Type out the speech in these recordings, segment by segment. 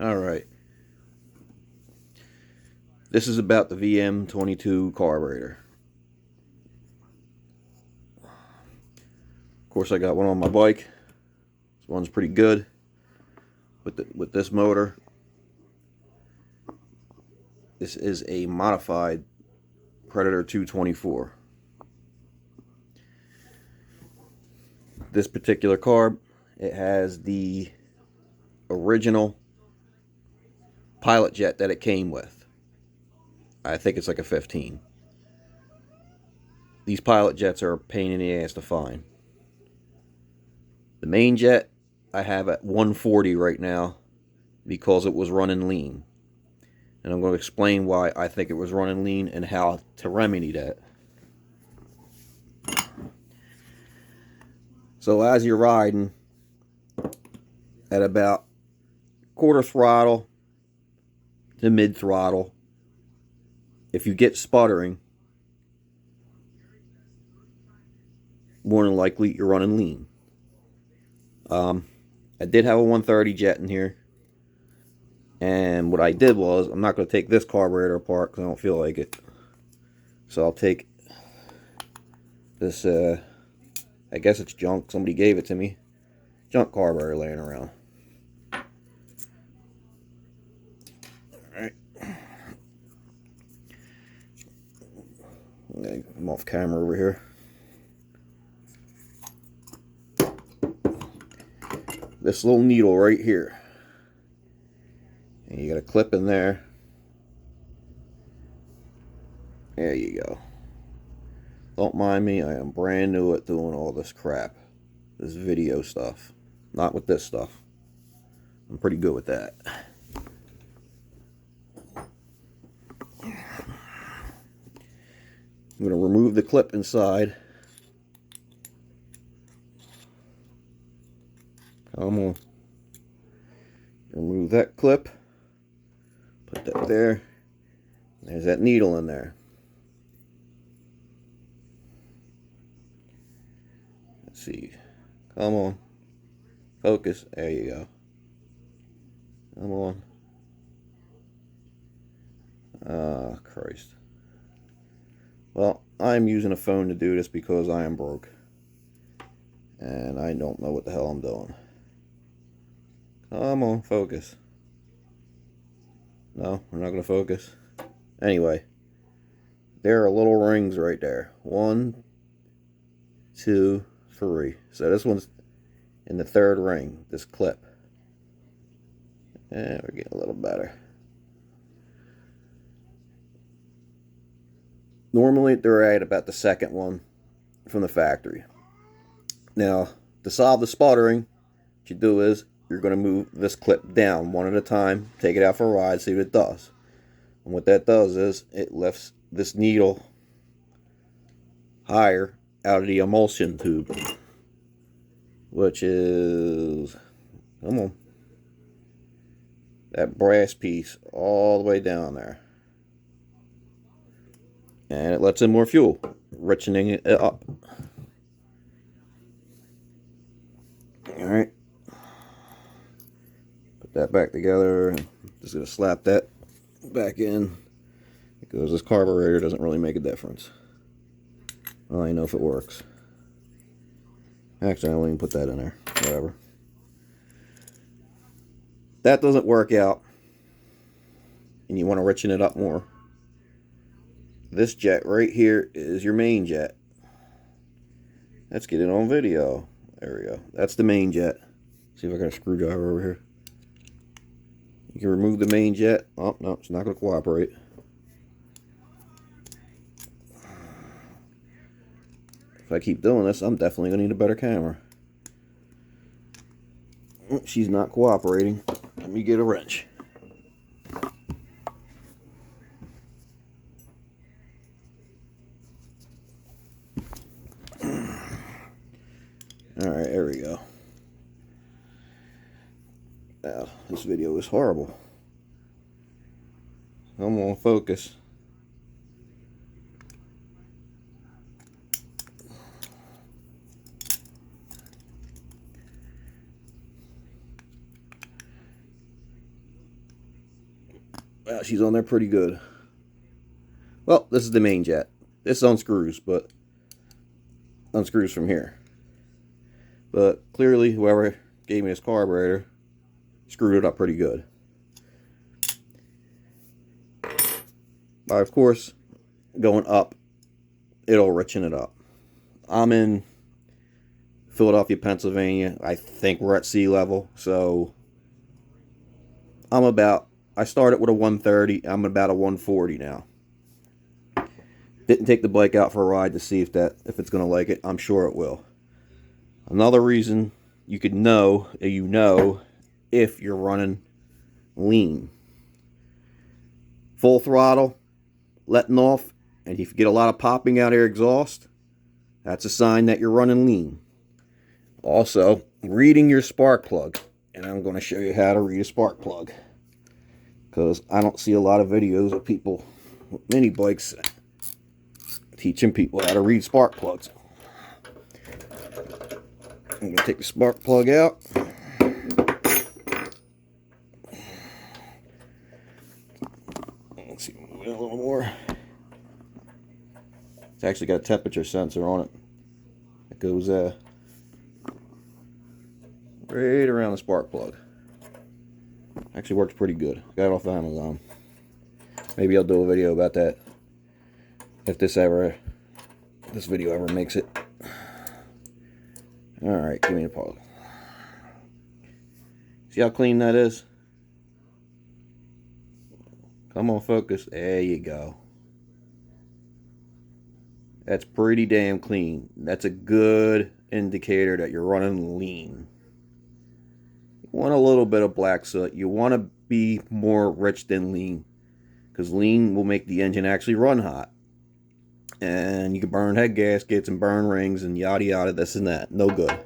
Alright. This is about the VM22 carburetor. Of course, I got one on my bike. This one's pretty good with this motor. This is a modified Predator 224. This particular carb, it has the original pilot jet that it came with. I think it's like a 15. These pilot jets are a pain in the ass to find. The main jet I have at 140 right now because it was running lean. And I'm going to explain why I think it was running lean and how to remedy that. So as you're riding at about quarter throttle to mid throttle, if you get sputtering, more than likely you're running lean. I did have a 130 jet in here, and what I did was, I'm not going to take this carburetor apart because I don't feel like it. So I'll take this, I guess it's junk, somebody gave it to me, junk carburetor laying around. Alright. I'm off camera over here. This little needle right here, and you got a clip in there. There you go. Don't mind me, I am brand new at doing all this crap, this video stuff. Not with this stuff. I'm pretty good with that. I'm going to remove the clip inside. Come on. Remove that clip. Put that there. There's that needle in there. Let's see. Come on. Focus. There you go. Come on. Ah, Christ. Well, I'm using a phone to do this because I am broke. And I don't know what the hell I'm doing. Come on, focus. No, we're not going to focus. Anyway, there are little rings right there. 1, 2, 3. So this one's in the third ring, this clip. And we're getting a little better. Normally, they're at about the second one from the factory. Now, to solve the sputtering, what you do is, you're going to move this clip down one at a time, take it out for a ride, see what it does. And what that does is, it lifts this needle higher out of the emulsion tube, which is, come on, that brass piece all the way down there. And it lets in more fuel, richening it up. Alright. Put that back together. Just going to slap that back in because this carburetor doesn't really make a difference. I don't even know if it works. Actually, I won't even put that in there. Whatever. That doesn't work out, and you want to richen it up more. This jet right here is your main jet. Let's get it on video. There we go. That's the main jet. See if I got a screwdriver over here. You can remove the main jet. Oh, no, it's not going to cooperate. If I keep doing this, I'm definitely going to need a better camera. She's not cooperating. Let me get a wrench. Alright, there we go. Now, this video is horrible. Come on, focus. Wow, she's on there pretty good. Well, this is the main jet. This unscrews, but unscrews from here. But clearly, whoever gave me this carburetor screwed it up pretty good. But of course, going up, it'll richen it up. I'm in Philadelphia, Pennsylvania. I think we're at sea level, so I started with a 130. I'm about a 140 now. Didn't take the bike out for a ride to see if it's going to like it. I'm sure it will. Another reason you could know if you're running lean. Full throttle, letting off, and if you get a lot of popping out of your exhaust, that's a sign that you're running lean. Also, reading your spark plug. And I'm going to show you how to read a spark plug, because I don't see a lot of videos of people with mini bikes teaching people how to read spark plugs. I'm going to take the spark plug out. Let's see, a little more. It's actually got a temperature sensor on it. It goes right around the spark plug. Actually works pretty good. Got it off of Amazon. Maybe I'll do a video about that if this video ever makes it. Alright, give me the plug. See how clean that is? Come on, focus. There you go. That's pretty damn clean. That's a good indicator that you're running lean. You want a little bit of black soot. You want to be more rich than lean, because lean will make the engine actually run hot. And you can burn head gaskets and burn rings and yada yada, this and that. No good.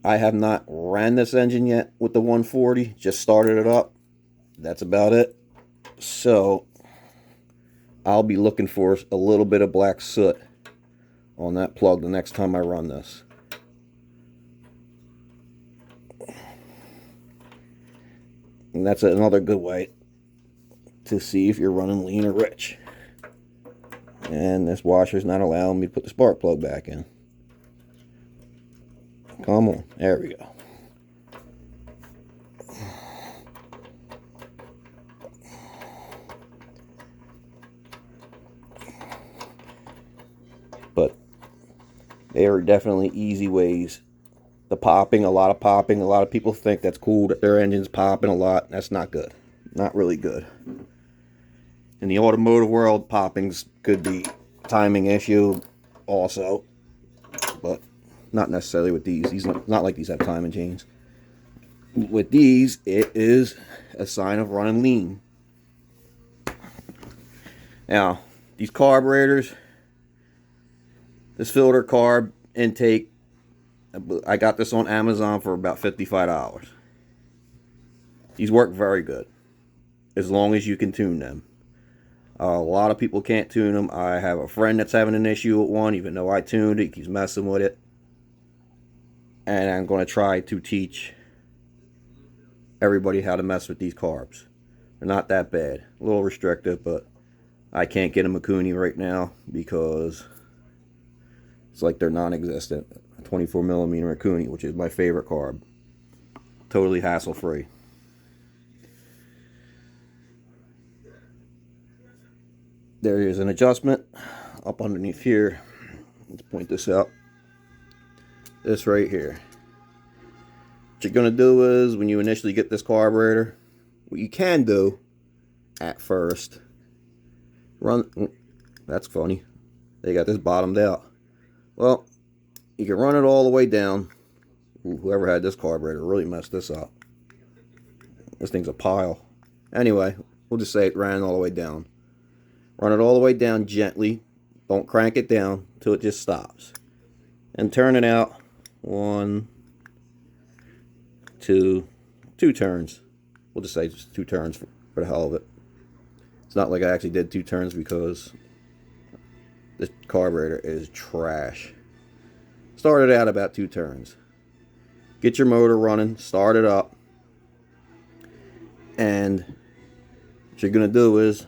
I have not ran this engine yet with the 140. Just started it up. That's about it. So I'll be looking for a little bit of black soot on that plug the next time I run this. And that's another good way to see if you're running lean or rich. And this washer's not allowing me to put the spark plug back in. Come on, there we go. But there are definitely easy ways. The popping, a lot of popping. A lot of people think that's cool that their engine's popping a lot. That's not good. Not really good. In the automotive world, poppings could be a timing issue also, but not necessarily with these. These not like these have timing chains. With these, it is a sign of running lean. Now, these carburetors, this filter carb intake, I got this on Amazon for about $55. These work very good, as long as you can tune them. A lot of people can't tune them. I have a friend that's having an issue with one, even though I tuned it. He keeps messing with it. And I'm going to try to teach everybody how to mess with these carbs. They're not that bad. A little restrictive, but I can't get a Mikuni right now because it's like they're non-existent. A 24mm Mikuni, which is my favorite carb. Totally hassle-free. There is an adjustment up underneath here. Let's point this out. This right here. What you're going to do is, when you initially get this carburetor, what you can do at first, that's funny. They got this bottomed out. Well, you can run it all the way down. Whoever had this carburetor really messed this up. This thing's a pile. Anyway, we'll just say it ran all the way down. Run it all the way down gently. Don't crank it down till it just stops. And turn it out. 1, 2 turns. We'll just say just 2 turns for the hell of it. It's not like I actually did 2 turns because this carburetor is trash. Started out about 2 turns. Get your motor running. Start it up. And what you're going to do is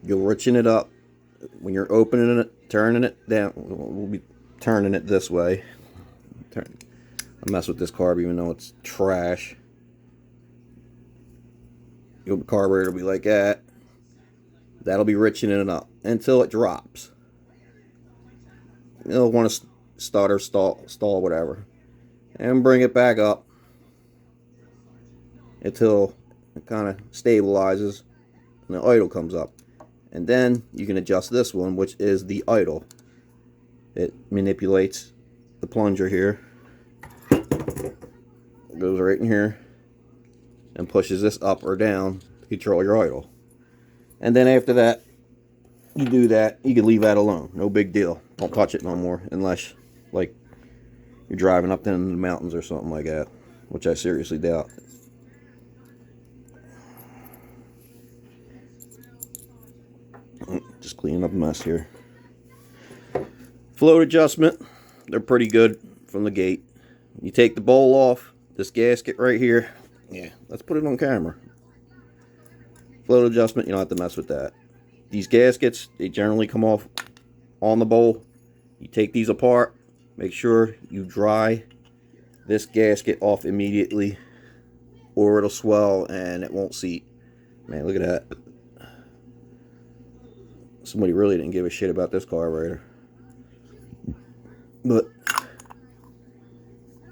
you'll richen it up. When you're opening it, turning it down, we'll be turning it this way. I mess with this carb even though it's trash. Your carburetor will be like that. That'll be richening it up until it drops. You'll want to start or stall, whatever. And bring it back up until it kind of stabilizes and the idle comes up. And then you can adjust this one, which is the idle. It manipulates the plunger here. It goes right in here and pushes this up or down to control your idle. And then after that, you do that, you can leave that alone. No big deal. Don't touch it no more unless, like, you're driving up in the mountains or something like that, which I seriously doubt. Just cleaning up a mess here. Float adjustment, they're pretty good from the gate. You take the bowl off, this gasket right here. Yeah, let's put it on camera. Float adjustment, you don't have to mess with that. These gaskets, they generally come off on the bowl. You take these apart, make sure you dry this gasket off immediately, or it'll swell and it won't seat. Man, look at that. Somebody really didn't give a shit about this carburetor. But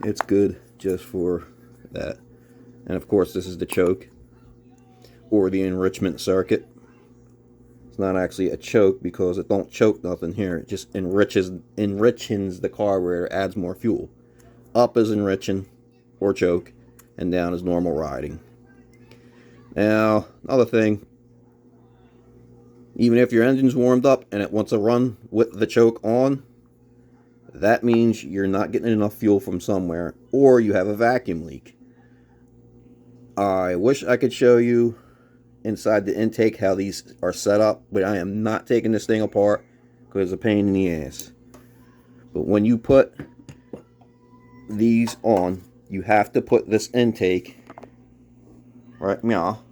it's good just for that. And of course, this is the choke or the enrichment circuit. It's not actually a choke because it don't choke nothing here. It just enriches the carburetor, adds more fuel. Up is enriching or choke, and down is normal riding. Now, another thing, even if your engine's warmed up and it wants to run with the choke on, that means you're not getting enough fuel from somewhere, or you have a vacuum leak. I wish I could show you inside the intake how these are set up, but I am not taking this thing apart because it's a pain in the ass. But when you put these on, you have to put this intake right now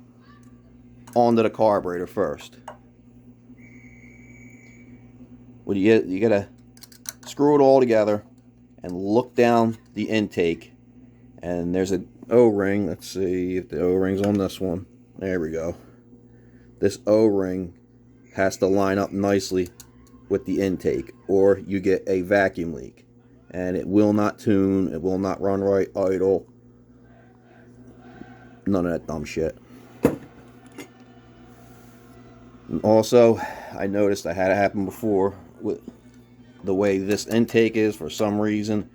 onto the carburetor first. Well, you gotta screw it all together and look down the intake, and there's an O-ring. Let's see if the O-ring's on this one. There we go. This O-ring has to line up nicely with the intake, or you get a vacuum leak, and it will not tune, it will not run right, idle, none of that dumb shit. And also, I noticed I had it happen before with the way this intake is. For some reason,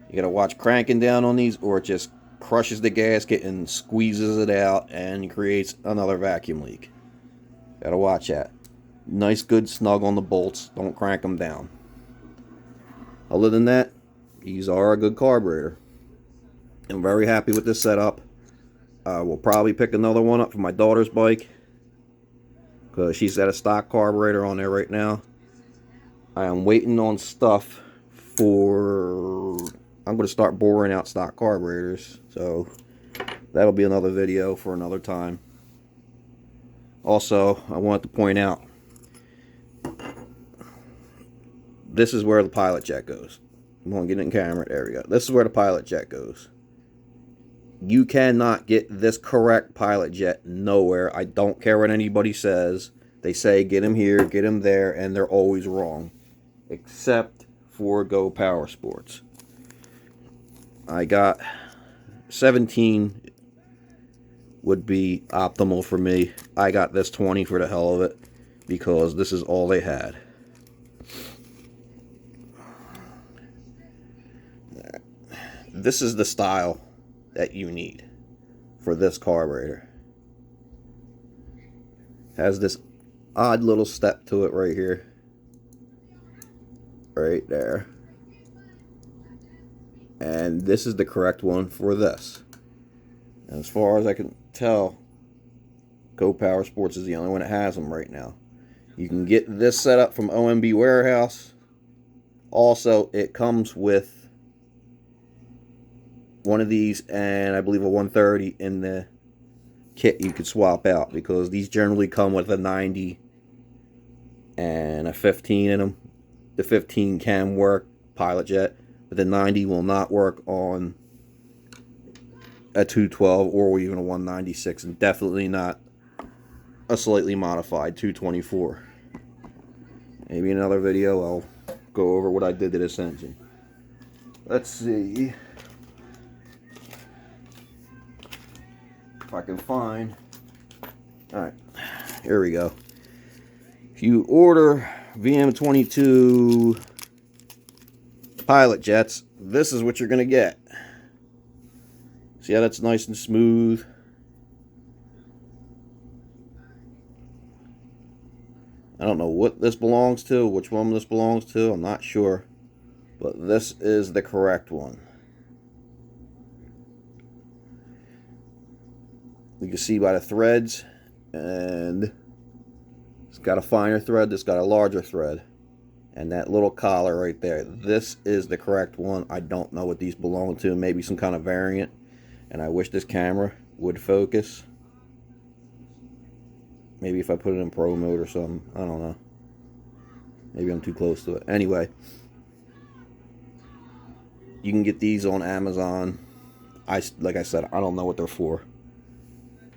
you gotta watch cranking down on these, or it just crushes the gasket and squeezes it out and creates another vacuum leak. Gotta watch that. Nice good snug on the bolts, don't crank them down. Other than that, these are a good carburetor. I'm very happy with this setup. We'll probably pick another one up for my daughter's bike, because she's got a stock carburetor on there right now. I am waiting on stuff for... I'm going to start boring out stock carburetors, so that'll be another video for another time. Also, I wanted to point out, this is where the pilot jet goes. I'm going to get it in camera. There we go. This is where the pilot jet goes. You cannot get this correct pilot jet nowhere. I don't care what anybody says. They say get him here, get him there, and they're always wrong. Except for Go Power Sports. I got 17 would be optimal for me. I got this 20 for the hell of it, because this is all they had. This is the style that you need for this carburetor. Has this odd little step to it right here. Right there. And this is the correct one for this. And as far as I can tell, Go Power Sports is the only one that has them right now. You can get this set up from OMB Warehouse. Also, it comes with one of these and I believe a 130 in the kit you could swap out, because these generally come with a 90 and a 15 in them. The 15 can work pilot jet, but the 90 will not work on a 212 or even a 196, and definitely not a slightly modified 224. Maybe in another video I'll go over what I did to this engine. Let's see if I can find. Alright, here we go. If you order VM22 pilot jets, this is what you're going to get. See how that's nice and smooth? I don't know what this belongs to, which one this belongs to, I'm not sure. But this is the correct one. You can see by the threads, and it's got a finer thread, this got a larger thread. And that little collar right there, this is the correct one. I don't know what these belong to, maybe some kind of variant. And I wish this camera would focus. Maybe if I put it in pro mode or something, I don't know. Maybe I'm too close to it. Anyway, you can get these on Amazon. Like I said, I don't know what they're for.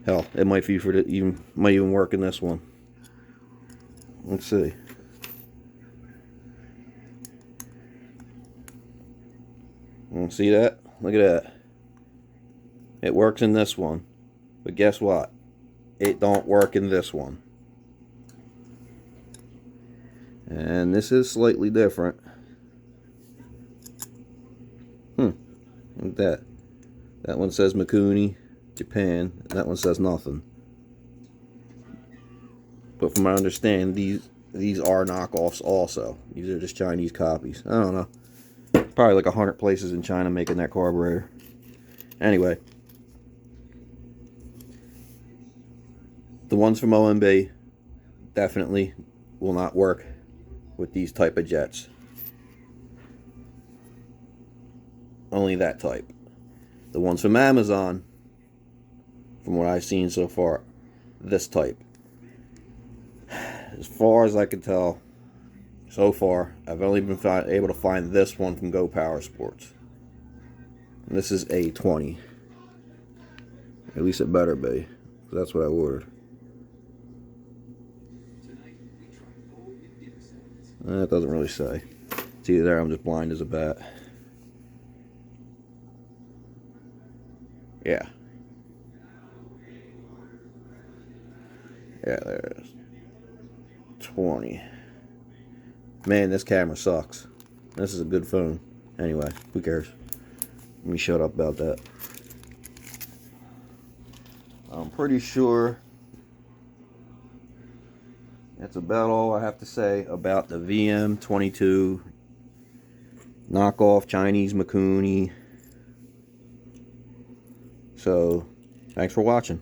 Hell, it might be for the, might even work in this one. Let's see. See that? Look at that. It works in this one, but guess what? It don't work in this one. And this is slightly different. Look at that. That one says Mikuni, Japan, and that one says nothing. But from my understanding, these are knockoffs also. These are just Chinese copies. I don't know. Probably like 100 places in China making that carburetor. Anyway. The ones from OMB definitely will not work with these type of jets. Only that type. The ones from Amazon, from what I've seen so far, this type. As far as I can tell, so far, I've only been able to find this one from Go Power Sports. And this is a 20. At least it better be. That's what I ordered. That doesn't really say. It's either there, I'm just blind as a bat. Yeah. Yeah, there it is. 20. Man, this camera sucks. This is a good phone. Anyway, who cares? Let me shut up about that. I'm pretty sure that's about all I have to say about the VM22 knockoff Chinese Mikuni. So, thanks for watching.